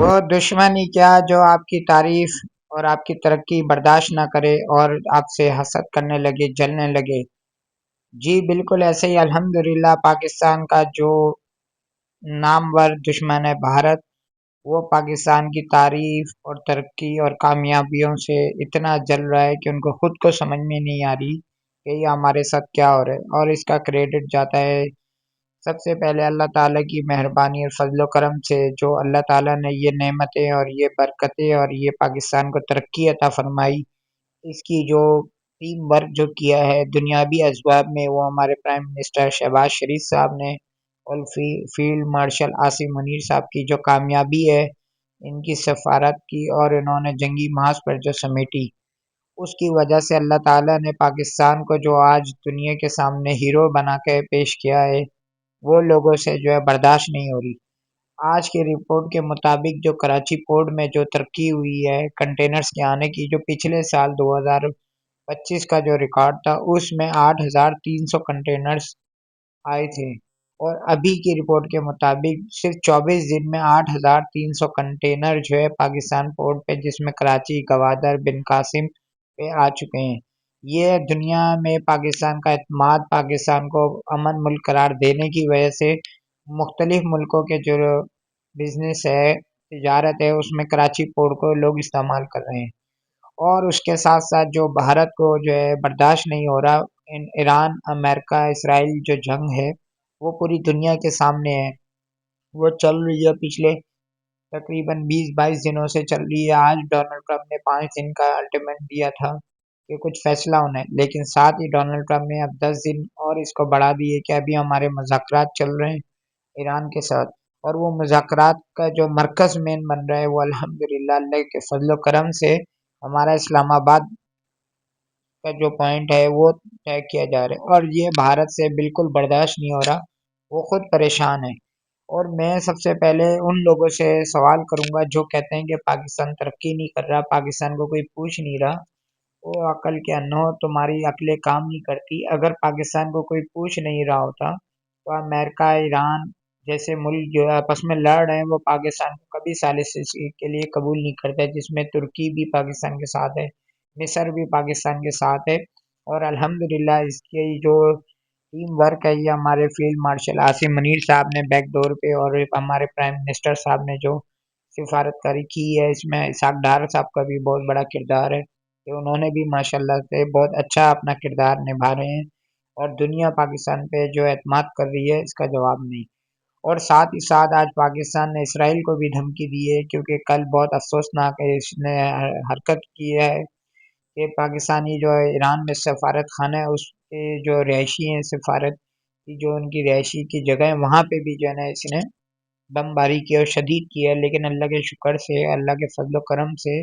وہ دشمنی کیا جو آپ کی تعریف اور آپ کی ترقی برداشت نہ کرے اور آپ سے حسد کرنے لگے، جلنے لگے۔ جی بالکل ایسے ہی الحمدللہ پاکستان کا جو نامور دشمن ہے بھارت، وہ پاکستان کی تعریف اور ترقی اور کامیابیوں سے اتنا جل رہا ہے کہ ان کو خود کو سمجھ میں نہیں آ رہی کہ یہ ہمارے ساتھ کیا ہو رہا ہے، اور اس کا کریڈٹ جاتا ہے سب سے پہلے اللہ تعالیٰ کی مہربانی اور فضل و کرم سے، جو اللہ تعالیٰ نے یہ نعمتیں اور یہ برکتیں اور یہ پاکستان کو ترقی عطا فرمائی، اس کی جو ٹیم ورک جو کیا ہے دنیاوی اسباب میں، وہ ہمارے پرائم منسٹر شہباز شریف صاحب نے اور فیلڈ مارشل عاصم منیر صاحب کی جو کامیابی ہے ان کی سفارت کی، اور انہوں نے جنگی محاذ پر جو سمیٹی، اس کی وجہ سے اللہ تعالیٰ نے پاکستان کو جو آج دنیا کے سامنے ہیرو بنا کے پیش کیا ہے، وہ لوگوں سے جو ہے برداشت نہیں ہو رہی۔ آج کی رپورٹ کے مطابق جو کراچی پورٹ میں جو ترقی ہوئی ہے کنٹینرز کے آنے کی، جو پچھلے سال 2025 کا جو ریکارڈ تھا اس میں 8,300 کنٹینرز آئے تھے، اور ابھی کی رپورٹ کے مطابق صرف 24 دن میں 8,300 کنٹینر جو ہے پاکستان پورٹ پہ، جس میں کراچی، گوادر، بن قاسم پہ آ چکے ہیں۔ یہ دنیا میں پاکستان کا اعتماد، پاکستان کو امن ملک قرار دینے کی وجہ سے مختلف ملکوں کے جو بزنس ہے، تجارت ہے، اس میں کراچی پورٹ کو لوگ استعمال کر رہے ہیں، اور اس کے ساتھ ساتھ جو بھارت کو جو ہے برداشت نہیں ہو رہا، ایران، امریکہ، اسرائیل جو جنگ ہے وہ پوری دنیا کے سامنے ہے، وہ چل رہی ہے پچھلے تقریباً 20-22 دنوں سے چل رہی ہے۔ آج ڈونلڈ ٹرمپ نے 5 دن کا الٹیمیٹ دیا تھا کہ کچھ فیصلہ ہونا ہے، لیکن ساتھ ہی ڈونلڈ ٹرمپ نے اب 10 دن اور اس کو بڑھا دیے کہ ابھی ہمارے مذاکرات چل رہے ہیں ایران کے ساتھ، اور وہ مذاکرات کا جو مرکز مین بن رہا ہے وہ الحمدللہ اللہ کے فضل و کرم سے ہمارا اسلام آباد کا جو پوائنٹ ہے وہ طے کیا جا رہا ہے، اور یہ بھارت سے بالکل برداشت نہیں ہو رہا، وہ خود پریشان ہے۔ اور میں سب سے پہلے ان لوگوں سے سوال کروں گا جو کہتے ہیں کہ پاکستان ترقی نہیں کر رہا، پاکستان کو کوئی پوچھ نہیں رہا، وہ عقل کے انو، تمہاری عقلیں کام نہیں کرتی۔ اگر پاکستان کو کوئی پوچھ نہیں رہا ہوتا تو امریکہ، ایران جیسے ملک جو آپس میں لڑ رہے ہیں وہ پاکستان کو کبھی ثالثی کے لیے قبول نہیں کرتے، جس میں ترکی بھی پاکستان کے ساتھ ہے، مصر بھی پاکستان کے ساتھ ہے، اور الحمدللہ اس کی جو ٹیم ورک ہے، یہ ہمارے فیلڈ مارشل عاصم منیر صاحب نے بیک ڈور پہ، اور ہمارے پرائم منسٹر صاحب نے جو سفارت کاری کی ہے، اس میں اسحاق ڈار صاحب کا بھی بہت بڑا کردار ہے کہ انہوں نے بھی ماشاءاللہ سے بہت اچھا اپنا کردار نبھا رہے ہیں، اور دنیا پاکستان پہ جو اعتماد کر رہی ہے اس کا جواب نہیں۔ اور ساتھ ہی ساتھ آج پاکستان نے اسرائیل کو بھی دھمکی دی ہے، کیونکہ کل بہت افسوسناک ہے اس نے حرکت کی ہے کہ پاکستانی جو ایران میں سفارت خانہ ہے اس کے جو رہائشی ہیں، سفارت کی جو ان کی رہائشی کی جگہ ہے، وہاں پہ بھی جو ہے نا اس نے بم باری کی اور شدید کی ہے، لیکن اللہ کے شکر سے، اللہ کے فضل و کرم سے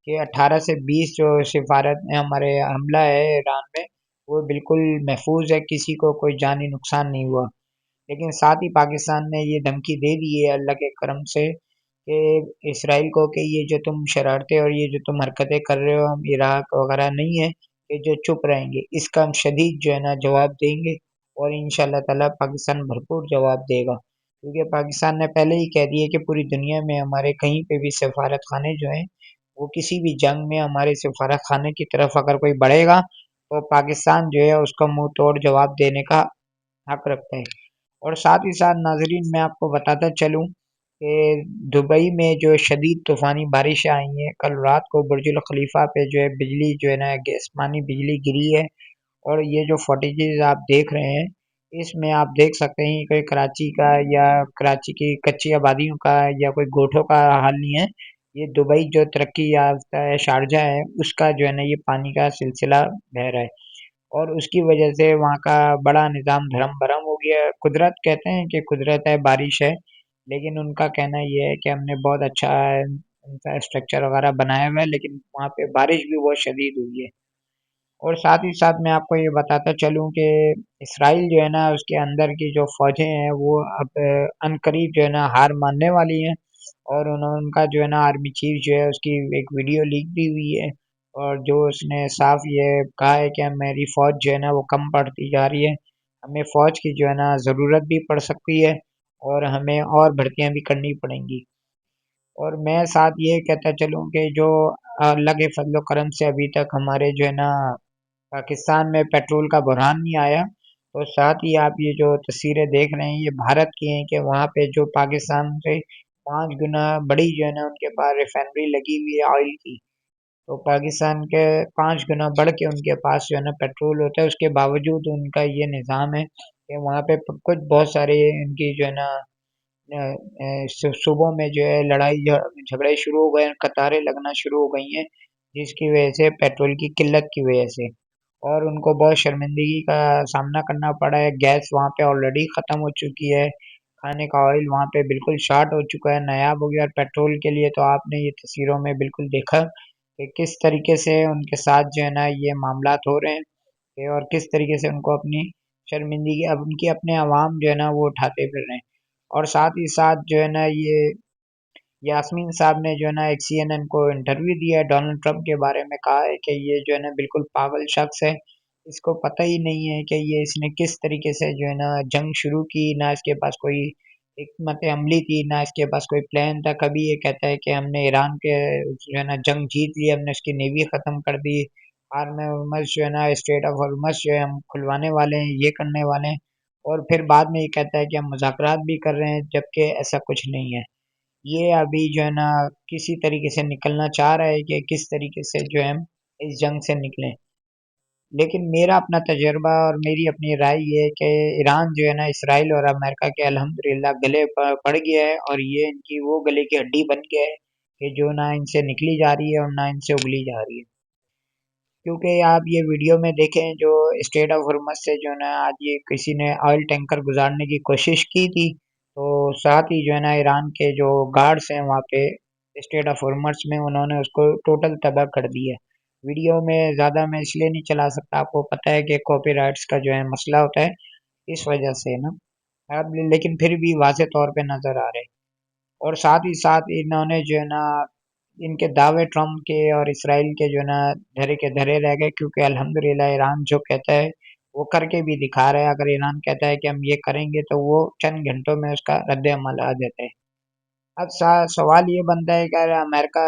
کہ 18 سے 20 جو سفارت میں ہمارے حملہ ہے ایران میں، وہ بالکل محفوظ ہے، کسی کو کوئی جانی نقصان نہیں ہوا۔ لیکن ساتھ ہی پاکستان نے یہ دھمکی دے دی ہے اللہ کے کرم سے کہ اسرائیل کو کہ یہ جو تم شرارتیں اور یہ جو تم حرکتیں کر رہے ہو، ہم عراق وغیرہ نہیں ہے کہ جو چپ رہیں گے، اس کا ہم شدید جو ہے نا جواب دیں گے، اور انشاءاللہ تعالیٰ پاکستان بھرپور جواب دے گا، کیونکہ پاکستان نے پہلے ہی کہہ دیا کہ پوری دنیا میں ہمارے کہیں پہ بھی سفارت خانے جو ہیں، وہ کسی بھی جنگ میں ہمارے سفارت خانے کی طرف اگر کوئی بڑھے گا تو پاکستان جو ہے اس کا منہ توڑ جواب دینے کا حق رکھتا ہے۔ اور ساتھ ہی ساتھ ناظرین میں آپ کو بتاتا چلوں کہ دبئی میں جو شدید طوفانی بارشیں آئی ہیں، کل رات کو برج الخلیفہ پہ جو ہے بجلی جو ہے نا آسمانی بجلی گری ہے، اور یہ جو فوٹیجز آپ دیکھ رہے ہیں اس میں آپ دیکھ سکتے ہیں کوئی کراچی کا یا کراچی کی کچی آبادیوں کا یا کوئی گوٹھوں کا حال نہیں ہے، یہ دبئی جو ترقی یافتہ ہے، شارجہ ہے، اس کا جو ہے نا یہ پانی کا سلسلہ بہہ رہا ہے، اور اس کی وجہ سے وہاں کا بڑا نظام دھرم برہم ہو گیا ہے۔ قدرت کہتے ہیں کہ قدرت ہے، بارش ہے، لیکن ان کا کہنا یہ ہے کہ ہم نے بہت اچھا انفراسٹرکچر وغیرہ بنایا ہوا ہے، لیکن وہاں پہ بارش بھی بہت شدید ہوئی ہے۔ اور ساتھ ہی ساتھ میں آپ کو یہ بتاتا چلوں کہ اسرائیل جو ہے نا اس کے اندر کی جو فوجیں ہیں وہ اب عنقریب جو ہے نا ہار ماننے والی ہیں، اور ان کا جو ہے نا آرمی چیف جو ہے اس کی ایک ویڈیو لیک بھی ہوئی ہے، اور جو اس نے صاف یہ کہا ہے کہ میری فوج جو ہے نا وہ کم پڑتی جا رہی ہے، ہمیں فوج کی جو ہے نا ضرورت بھی پڑ سکتی ہے، اور ہمیں اور بھرتیاں بھی کرنی پڑیں گی۔ اور میں ساتھ یہ کہتا چلوں کہ جو اللہ کے فضل و کرم سے ابھی تک ہمارے جو ہے نا پاکستان میں پیٹرول کا بحران نہیں آیا، تو ساتھ ہی آپ یہ جو تصویریں دیکھ رہے ہیں یہ بھارت کی ہیں کہ وہاں پہ جو پاکستان سے 5 گنا بڑی جو ہے نا ان کے پاس ریفائنری لگی ہوئی ہے آئل کی، تو پاکستان کے 5 گنا بڑھ کے ان کے پاس جو ہے نا پیٹرول ہوتا ہے، اس کے باوجود ان کا یہ نظام ہے کہ وہاں پہ کچھ بہت سارے ان کی جو ہے نا صوبوں میں جو ہے لڑائی جھگڑے شروع ہو گئے ہیں، قطاریں لگنا شروع ہو گئی ہیں جس کی وجہ سے پیٹرول کی قلت کی وجہ سے، اور ان کو بہت شرمندگی کا سامنا کرنا پڑا ہے۔ گیس وہاں پہ آلریڈی ختم ہو چکی ہے، کھانے کا آئل وہاں پہ بالکل شارٹ ہو چکا ہے، نایاب ہو گیا، اور پیٹرول کے لیے تو آپ نے یہ تصویروں میں بالکل دیکھا کہ کس طریقے سے ان کے ساتھ جو ہے نا یہ معاملات ہو رہے ہیں اور کس طریقے سے ان کو اپنی شرمندگی اب ان کی اپنے عوام جو ہے نا وہ اٹھاتے پھر رہے ہیں۔ اور ساتھ ہی ساتھ جو ہے نا یہ یاسمین صاحب نے جو ہے نا ایک CNN کو انٹرویو دیا ہے، ڈونلڈ ٹرمپ کے بارے میں کہا ہے کہ یہ جو ہے نا بالکل پاگل شخص ہے، اس کو پتہ ہی نہیں ہے کہ یہ اس نے کس طریقے سے جو ہے نا جنگ شروع کی، نہ اس کے پاس کوئی حکمت عملی تھی، نہ اس کے پاس کوئی پلان تھا۔ کبھی یہ کہتا ہے کہ ہم نے ایران کے جو ہے نا جنگ جیت لی، ہم نے اس کی نیوی ختم کر دی، ہارمز جو ہے نا اسٹریٹ آف ہارمز جو ہے ہم کھلوانے والے ہیں، یہ کرنے والے ہیں، اور پھر بعد میں یہ کہتا ہے کہ ہم مذاکرات بھی کر رہے ہیں، جبکہ ایسا کچھ نہیں ہے۔ یہ ابھی جو ہے نا کسی طریقے سے نکلنا چاہ رہا ہے کہ کس طریقے سے جو ہے ہم اس جنگ سے نکلیں، لیکن میرا اپنا تجربہ اور میری اپنی رائے یہ ہے کہ ایران جو ہے نا اسرائیل اور امریکہ کے الحمدللہ گلے پڑ گیا ہے، اور یہ ان کی وہ گلے کی ہڈی بن گیا ہے کہ جو نہ ان سے نکلی جا رہی ہے اور نہ ان سے اگلی جا رہی ہے۔ کیونکہ آپ یہ ویڈیو میں دیکھیں جو اسٹریٹ آف ہرمز سے جو ہے نا آج یہ کسی نے آئل ٹینکر گزارنے کی کوشش کی تھی، تو ساتھ ہی جو ہے نا ایران کے جو گارڈز ہیں وہاں پہ اسٹریٹ آف ہرمز میں انہوں نے اس کو ٹوٹل تباہ کر دیا۔ ویڈیو میں زیادہ میں اس لیے نہیں چلا سکتا، آپ کو پتہ ہے کہ کاپی رائٹس کا جو ہے مسئلہ ہوتا ہے، اس وجہ سے نا اب لیکن پھر بھی واضح طور پہ نظر آ رہے، اور ساتھ ہی ساتھ انہوں نے جو ہے نا ان کے دعوے ٹرمپ کے اور اسرائیل کے جو ہے نا دھرے کے دھرے رہ گئے، کیونکہ الحمدللہ ایران جو کہتا ہے وہ کر کے بھی دکھا رہا ہے۔ اگر ایران کہتا ہے کہ ہم یہ کریں گے تو وہ چند گھنٹوں میں اس کا رد عمل آ جاتا ہے۔ اب سوال یہ بنتا ہے کہ اگر امریکہ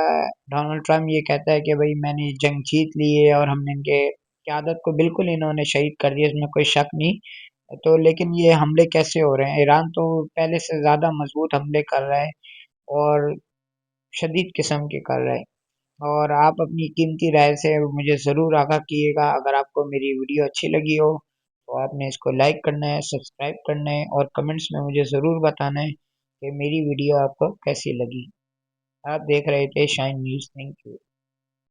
ڈونلڈ ٹرمپ یہ کہتا ہے کہ بھئی میں نے جنگ جیت لی ہے اور ہم نے ان کے قیادت کو بالکل انہوں نے شہید کر دیا، اس میں کوئی شک نہیں، تو لیکن یہ حملے کیسے ہو رہے ہیں؟ ایران تو پہلے سے زیادہ مضبوط حملے کر رہا ہے اور شدید قسم کے کر رہے ہیں، اور آپ اپنی قیمتی رائے سے مجھے ضرور آگاہ کیے گا۔ اگر آپ کو میری ویڈیو اچھی لگی ہو تو آپ نے اس کو لائک کرنا ہے، سبسکرائب کرنا ہے، اور کمنٹس میں مجھے ضرور بتانا ہے کہ میری ویڈیو آپ کو کیسی لگی۔ آپ دیکھ رہے تھے شائن نیوز، تھینک یو۔